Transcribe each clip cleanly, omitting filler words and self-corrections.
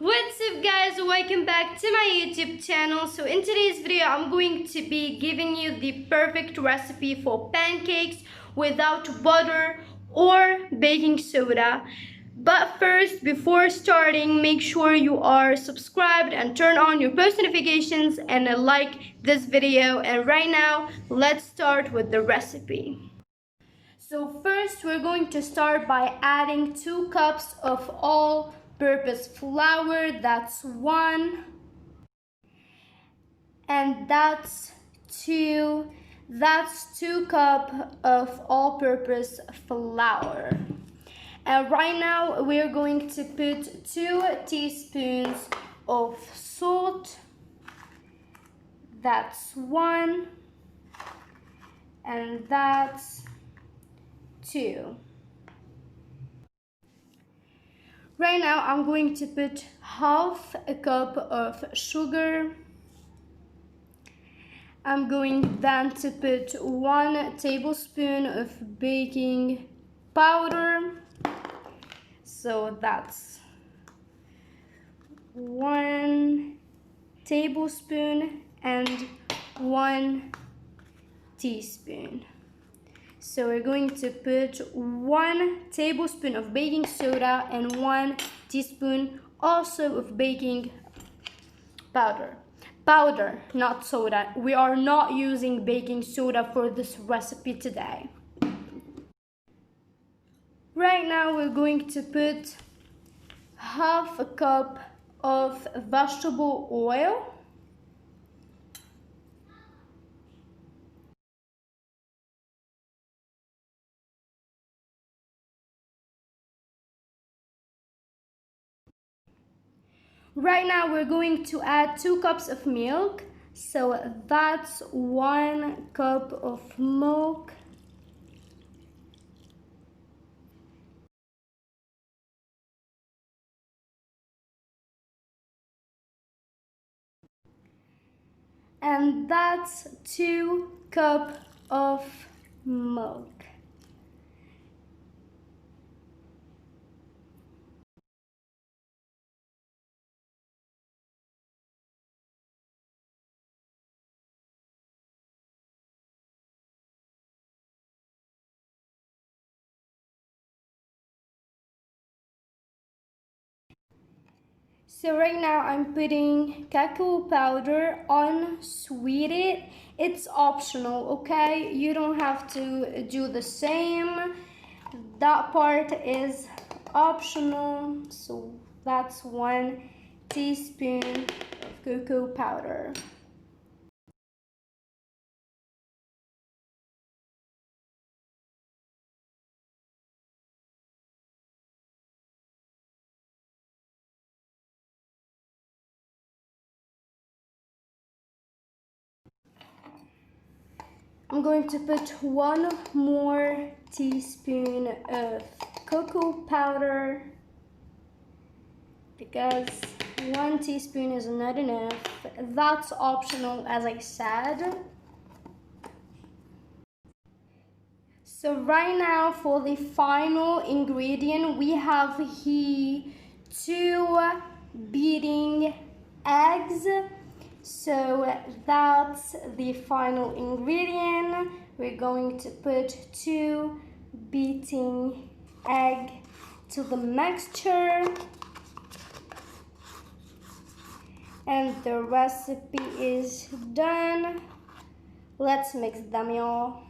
What's up guys, welcome back to my YouTube channel. So in today's video I'm going to be giving you the perfect recipe for pancakes without butter or baking soda. But first, before starting, make sure you are subscribed and turn on your post notifications and like this video. And right now let's start with the recipe. So first we're going to start by adding 2 cups of all-purpose flour. That's 1 and that's 2. That's 2 cups of all-purpose flour. And right now we're going to put 2 teaspoons of salt. That's 1 and that's 2. Right now I'm going to put half a cup of sugar. I'm going then to put 1 tablespoon of baking powder. So that's 1 tablespoon and 1 teaspoon. So we're going to put 1 tablespoon of baking soda and 1 teaspoon also of baking powder. Powder, not soda. We are not using baking soda for this recipe today. Right now we're going to put half a cup of vegetable oil. Right now we're going to add 2 cups of milk. So that's 1 cup of milk. And that's 2 cups of milk. So right now I'm putting cacao powder unsweetened. It's optional, okay? You don't have to do the same. That part is optional. So that's 1 teaspoon of cocoa powder. I'm going to put 1 more teaspoon of cocoa powder because 1 teaspoon is not enough. That's optional, as I said. So right now for the final ingredient, we have here 2 beating eggs. So that's the final ingredient. We're going to put 2 beating egg to the mixture. And the recipe is done. Let's mix them, y'all.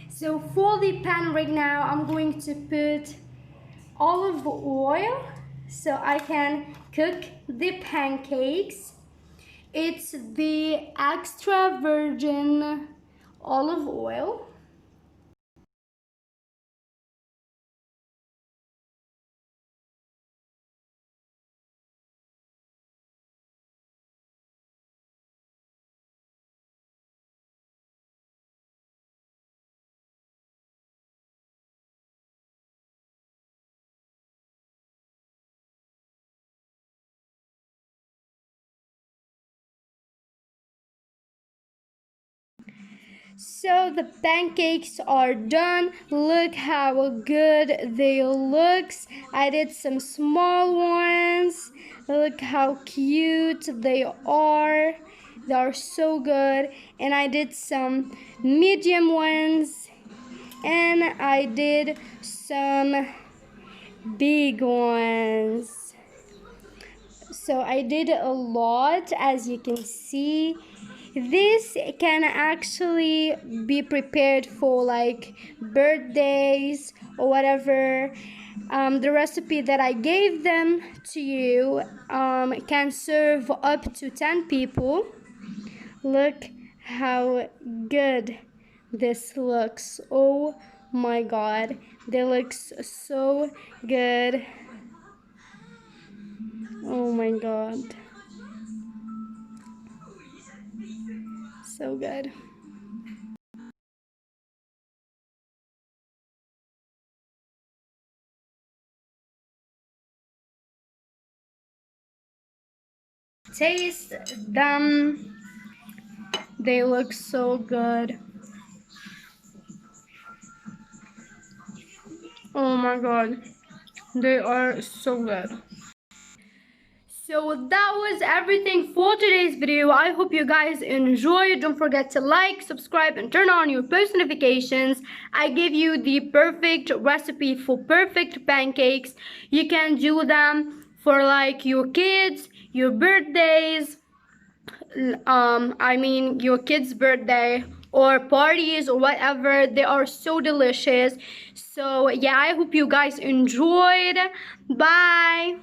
So for the pan right now, I'm going to put olive oil so I can cook the pancakes. It's the extra virgin olive oil. So the pancakes are done. Look how good they looks. I did some small ones. Look how cute they are. They are so good. And I did some medium ones. And I did some big ones. So I did a lot, as you can see. This can actually be prepared for like birthdays or whatever. The recipe that I gave them to you can serve up to 10 people. Look how good this looks. Oh my god, they look so good. Oh my god, so good. Taste them. They look so good. Oh my god, they are so good. So that was everything for today's video. I hope you guys enjoyed. Don't forget to like, subscribe, and turn on your post notifications. I gave you the perfect recipe for perfect pancakes. You can do them for like your kids, your birthdays, your kid's birthday or parties or whatever. They are so delicious. So yeah, I hope you guys enjoyed. Bye.